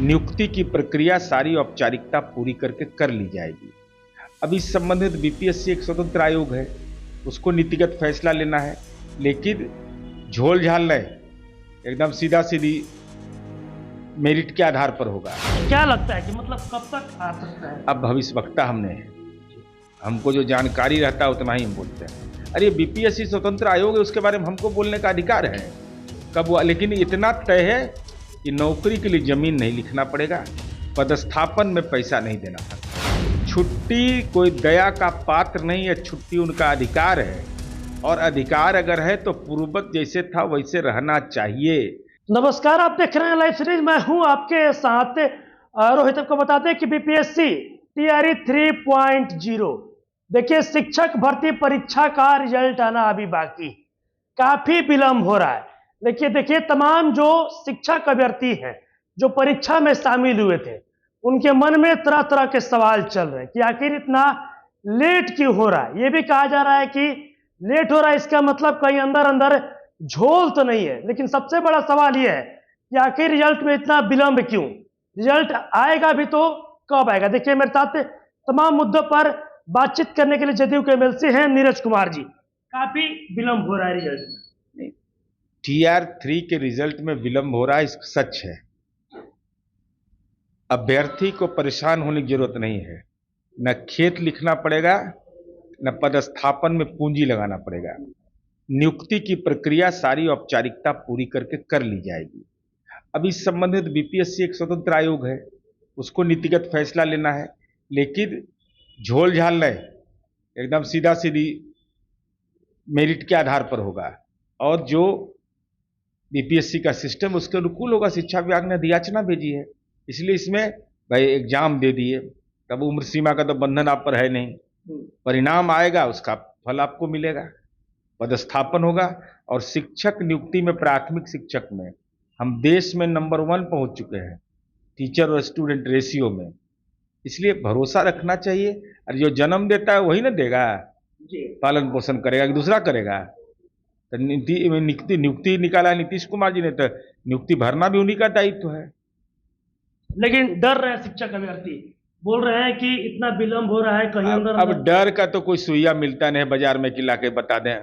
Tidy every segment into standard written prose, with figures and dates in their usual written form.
नियुक्ति की प्रक्रिया सारी औपचारिकता पूरी करके कर ली जाएगी। अब इस संबंधित बीपीएससी एक स्वतंत्र आयोग है, उसको नीतिगत फैसला लेना है, लेकिन झोल झाल नहीं, एकदम सीधा सीधी मेरिट के आधार पर होगा। क्या लगता है कि मतलब कब तक आ सकता है? अब भविष्यवक्ता हमने हैं, हमको जो जानकारी रहता है उतना ही हम बोलते हैं। अरे बीपीएससी स्वतंत्र आयोग है, उसके बारे में हमको बोलने का अधिकार है कब हुआ, लेकिन इतना तय है कि नौकरी के लिए जमीन नहीं लिखना पड़ेगा, पदस्थापन में पैसा नहीं देना पड़ेगा। छुट्टी कोई दया का पात्र नहीं है, छुट्टी उनका अधिकार है, और अधिकार अगर है तो पूर्ववत जैसे था वैसे रहना चाहिए। नमस्कार, आप देख रहे हैं लाइव सीरीज, मैं हूं आपके साथ रोहित। आपको बता दें कि बीपीएससी टीआरई 3.0 देखिए, शिक्षक भर्ती परीक्षा का रिजल्ट आना अभी बाकी, काफी विलंब हो रहा है। देखिए तमाम जो शिक्षक अभ्यर्थी हैं जो परीक्षा में शामिल हुए थे, उनके मन में तरह तरह के सवाल चल रहे हैं कि आखिर इतना लेट क्यों हो रहा है। ये भी कहा जा रहा है कि लेट हो रहा है, इसका मतलब कहीं अंदर अंदर झोल तो नहीं है। लेकिन सबसे बड़ा सवाल यह है कि आखिर रिजल्ट में इतना विलंब क्यों, रिजल्ट आएगा भी तो कब आएगा। देखिए, मेरे साथ तमाम मुद्दों पर बातचीत करने के लिए जदयू के एमएलसी हैं नीरज कुमार जी। काफी विलंब हो रहा है रिजल्ट में। TR3 के रिजल्ट में विलंब हो रहा है, सच है। अभ्यर्थी को परेशान होने की जरूरत नहीं है, न खेत लिखना पड़ेगा, न पदस्थापन में पूंजी लगाना पड़ेगा। नियुक्ति की प्रक्रिया सारी औपचारिकता पूरी करके कर ली जाएगी। अब इस संबंधित बीपीएससी एक स्वतंत्र आयोग है, उसको नीतिगत फैसला लेना है, लेकिन झोल झाल नहीं, एकदम सीधा सीधी मेरिट के आधार पर होगा, और जो बीपीएससी का सिस्टम उसके अनुकूल होगा। शिक्षा विभाग ने अधियाचना भेजी है, इसलिए इसमें भाई एग्जाम दे दिए, तब उम्र सीमा का तो बंधन आप पर है नहीं, परिणाम आएगा उसका फल आपको मिलेगा, पदस्थापन होगा। और शिक्षक नियुक्ति में, प्राथमिक शिक्षक में हम देश में नंबर 1 पहुंच चुके हैं टीचर और स्टूडेंट रेशियो में, इसलिए भरोसा रखना चाहिए। और जो जन्म देता है वही ना देगा, पालन पोषण करेगा कि दूसरा करेगा। तो नियुक्ति निकाला नीतीश कुमार जी ने, तो नियुक्ति भरना भी उन्हीं का दायित्व है। लेकिन डर रहे शिक्षक अभ्यर्थी, बोल रहे हैं कि इतना विलंब हो रहा है कहीं अंदर। अब डर का तो कोई सुइया मिलता नहीं बाजार में कि लाके बता दें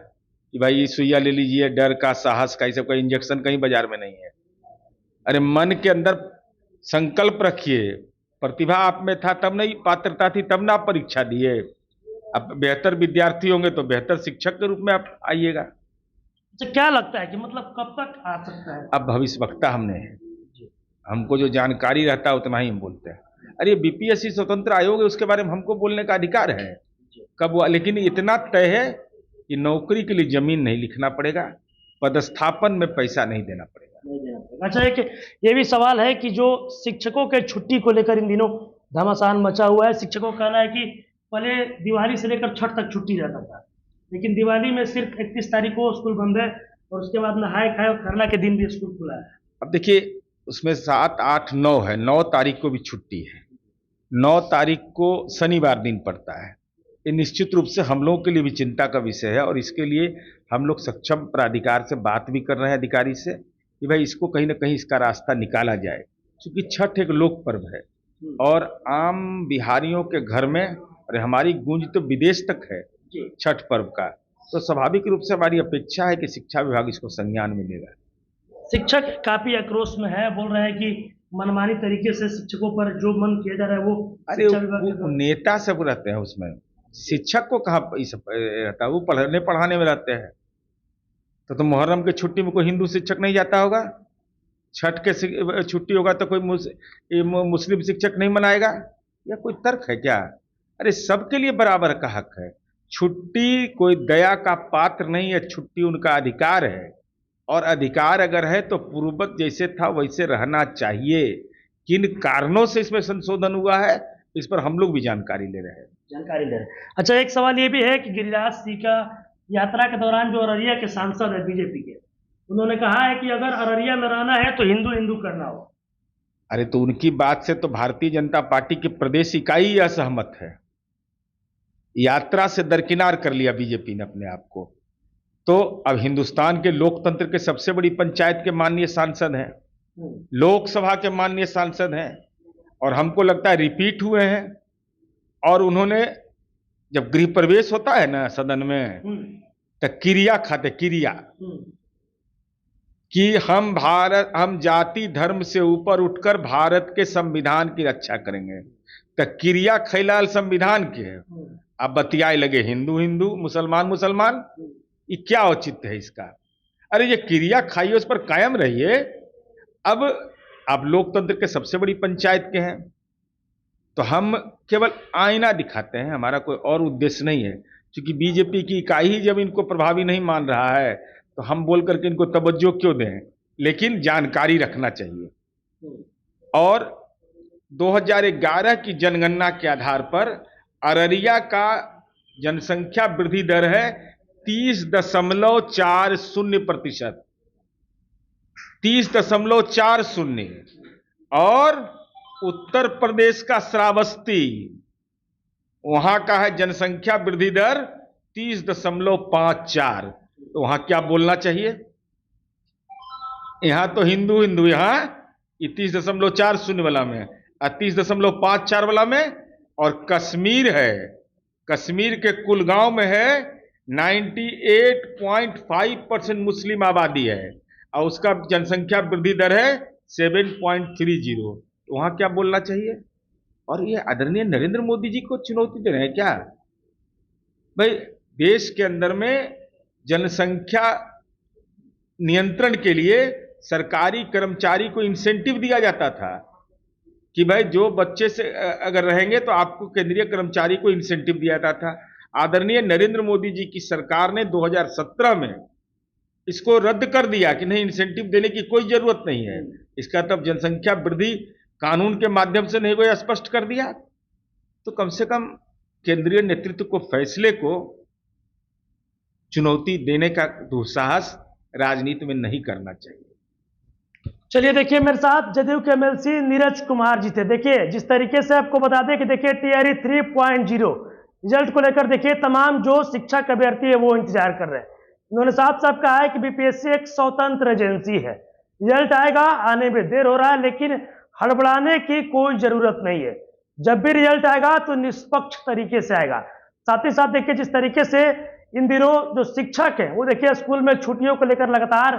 कि भाई ये सुइया ले लीजिए, डर का, साहस का, ये सब का इंजेक्शन कहीं बाजार में नहीं है। अरे मन के अंदर संकल्प रखिए, प्रतिभा आप में था तब नहीं, पात्रता थी तब ना आप परीक्षा दिए। अब बेहतर विद्यार्थी होंगे तो बेहतर शिक्षक के रूप में आप आइएगा। तो क्या लगता है कि मतलब कब तक आ सकता है? अब भविष्यवक्ता हमने हैं, हमको जो जानकारी रहता है उतना ही हम बोलते हैं। अरे बीपीएससी स्वतंत्र आयोग है, उसके बारे में हमको बोलने का अधिकार है कब हुआ, लेकिन इतना तय है कि नौकरी के लिए जमीन नहीं लिखना पड़ेगा, पदस्थापन में पैसा नहीं देना पड़ेगा। अच्छा, एक ये भी सवाल है कि जो शिक्षकों के छुट्टी को लेकर इन दिनों घमासान मचा हुआ है। शिक्षकों का कहना है कि पहले दिवाली से लेकर छठ तक छुट्टी रहता था, लेकिन दिवाली में सिर्फ 31 तारीख को स्कूल बंद है, और उसके बाद नहाए खाए और खरना के दिन भी स्कूल खुला है। अब देखिए, उसमें 7, 8, 9 है, 9 तारीख को भी छुट्टी है, 9 तारीख को शनिवार दिन पड़ता है। ये निश्चित रूप से हम लोगों के लिए भी चिंता का विषय है, और इसके लिए हम लोग सक्षम प्राधिकार से बात भी कर रहे हैं, अधिकारी से, कि भाई इसको कहीं ना कहीं इसका रास्ता निकाला जाए। क्योंकि छठ एक लोक पर्व है, और आम बिहारियों के घर में, और हमारी गूंज तो विदेश तक है छठ पर्व का, तो स्वाभाविक रूप से हमारी अपेक्षा है कि शिक्षा विभाग इसको संज्ञान में लेगा। शिक्षक काफी आक्रोश में है, बोल रहे हैं कि मनमानी तरीके से शिक्षकों पर जो मन किया जा रहा है वो। अरे वो नेता सब रहते हैं उसमें, शिक्षक को कहाँ रहता है, वो पढ़ने पढ़ाने में रहते हैं। तो मुहर्रम के छुट्टी में कोई हिंदू शिक्षक नहीं जाता होगा, छठ के छुट्टी होगा तो कोई मुस्लिम शिक्षक नहीं मनाएगा, या कोई तर्क है क्या? अरे सबके लिए बराबर का हक है, छुट्टी कोई दया का पात्र नहीं है, छुट्टी उनका अधिकार है, और अधिकार अगर है तो पूर्ववत जैसे था वैसे रहना चाहिए। किन कारणों से इसमें संशोधन हुआ है, इस पर हम लोग भी जानकारी ले रहे हैं। अच्छा, एक सवाल ये भी है कि गिरिराज सिंह का यात्रा के दौरान जो अररिया के सांसद है बीजेपी के, उन्होंने कहा है कि अगर अररिया में रहना है तो हिंदू हिंदू करना हो। अरे तो उनकी बात से तो भारतीय जनता पार्टी की प्रदेश इकाई असहमत है, यात्रा से दरकिनार कर लिया बीजेपी ने अपने आप को। तो अब हिंदुस्तान के लोकतंत्र के सबसे बड़ी पंचायत के माननीय सांसद हैं, लोकसभा के माननीय सांसद हैं और हमको लगता है रिपीट हुए हैं। और उन्होंने जब गृह प्रवेश होता है ना सदन में, तो क्रिया खाते क्रिया कि हम जाति धर्म से ऊपर उठकर भारत के संविधान की रक्षा करेंगे। तो क्रिया खैलाल संविधान के अब बतियाए लगे हिंदू हिंदू मुसलमान मुसलमान, ये क्या औचित्य है इसका? अरे ये क्रिया खाइए, उस पर कायम रहिए। अब आप लोकतंत्र के सबसे बड़ी पंचायत के हैं, तो हम केवल आईना दिखाते हैं, हमारा कोई और उद्देश्य नहीं है। क्योंकि बीजेपी की इकाई ही जब इनको प्रभावी नहीं मान रहा है तो हम बोल करके इनको तवज्जो क्यों दें? लेकिन जानकारी रखना चाहिए। और 2011 की जनगणना के आधार पर अररिया का जनसंख्या वृद्धि दर है 30.40%, 30.40। और उत्तर प्रदेश का श्रावस्ती, वहां का है जनसंख्या वृद्धि दर 30.54। तो वहां क्या बोलना चाहिए? यहां तो हिंदू हिंदू, यहां 30.40 वाला में और 30.54 वाला में। और कश्मीर है, कश्मीर के कुलगांव में है 98.5% मुस्लिम आबादी है और उसका जनसंख्या वृद्धि दर है 7.30। तो वहां क्या बोलना चाहिए? और ये आदरणीय नरेंद्र मोदी जी को चुनौती दे रहे हैं क्या? भाई देश के अंदर में जनसंख्या नियंत्रण के लिए सरकारी कर्मचारी को इंसेंटिव दिया जाता था कि भाई जो बच्चे से अगर रहेंगे तो आपको केंद्रीय कर्मचारी को इंसेंटिव दिया जाता था। आदरणीय नरेंद्र मोदी जी की सरकार ने 2017 में इसको रद्द कर दिया कि नहीं, इंसेंटिव देने की कोई जरूरत नहीं है। इसका तब जनसंख्या वृद्धि कानून के माध्यम से नहीं कोई स्पष्ट कर दिया। तो कम से कम केंद्रीय नेतृत्व को फैसले को चुनौती देने का दुस्साहस राजनीति में नहीं करना चाहिए। चलिए देखिए, मेरे साथ जदयू के एमएलसी नीरज कुमार जी थे। देखिए जिस तरीके से आपको बता दें कि देखिए टीआरई 3.0 रिजल्ट को लेकर देखिए तमाम जो शिक्षक अभ्यर्थी है वो इंतजार कर रहे हैं। उन्होंने साफ साफ कहा है कि बीपीएससी एक स्वतंत्र एजेंसी है, रिजल्ट आएगा, आने में देर हो रहा है लेकिन हड़बड़ाने की कोई जरूरत नहीं है। जब भी रिजल्ट आएगा तो निष्पक्ष तरीके से आएगा। साथ ही साथ देखिए जिस तरीके से इन दिनों जो शिक्षक हैं वो देखिए स्कूल में छुट्टियों को लेकर लगातार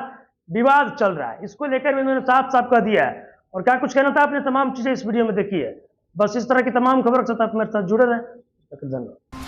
विवाद चल रहा है, इसको लेकर भी उन्होंने साफ साफ कह दिया है। और क्या कुछ कहना था, आपने तमाम चीजें इस वीडियो में देखी है। बस इस तरह की तमाम खबर के साथ आप मेरे साथ जुड़े रहें। धन्यवाद।